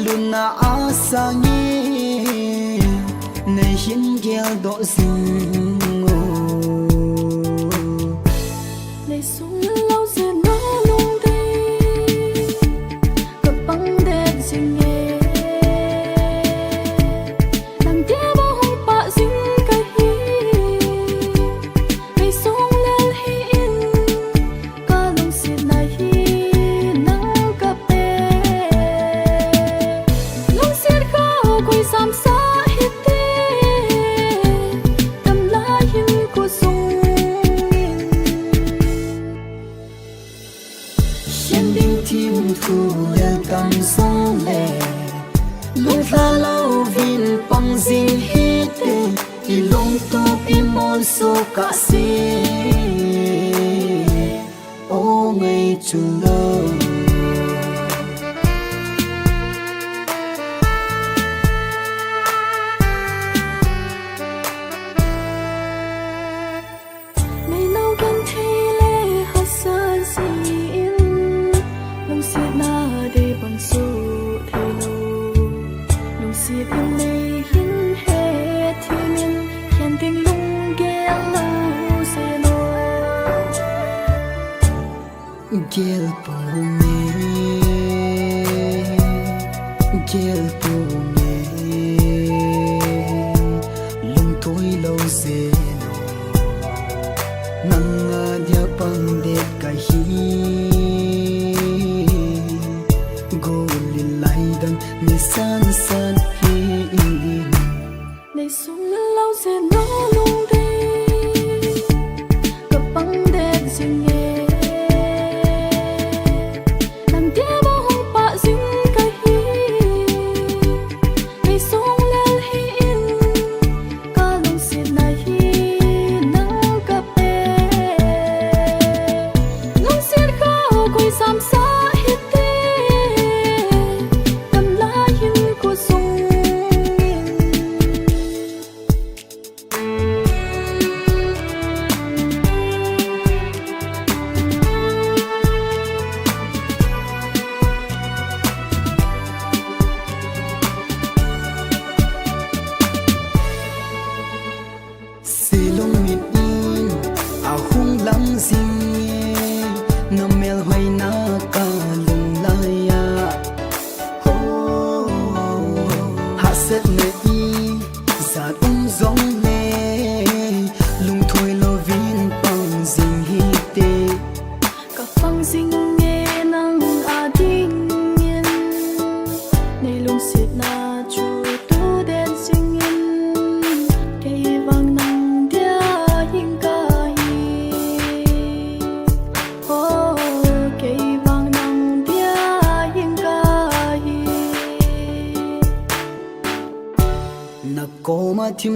luna asangi nay hin gel do sing nay sung lâu giờ nó luôn đây cặp băng đen xinh nhẹ làm tia bao hồng bạ dính cái hi nay sung lên hin ca lung xịt này hi nắng cà phê lung xịt khao quỳ xăm xa hít tê cầm lá hin của sung tim thu ya tam song le lung la lâu vin pang zin hi te i long to pi mol so ka se o ngây chu lo ngày lâu gần thi lệ hot sơn xin lung xịt na đi bằng su thì lâu lung xịt em này hin hết thì nên khen tiếng lung ghé lâu sẽ lo gel po me lung thôi lâu sẽ nang dia pang det ka hi go li lai dan mi san san hi này sung lâu sẽ nó luôn đây cặp băng đen xinh nhẹ làm tia bao hồng bạ dính cái hi này sung lên hin ca lung xịt này hi nắng cà phê lung xịt khao quỳ xăm xa hít tê cầm lá hin của sung silong mit in a hung lam zing na mel hoy na ka lung la ya ho haset ne i za zong le lung thoi lo vin pang zing hi te cả phăng dinh nghe năng à đinh nhiên này lung xịt na chu tu đen xinh yên cây vàng nắng dia hình ca hi oh cây vàng nắng dia hình ca hi na ko ma thim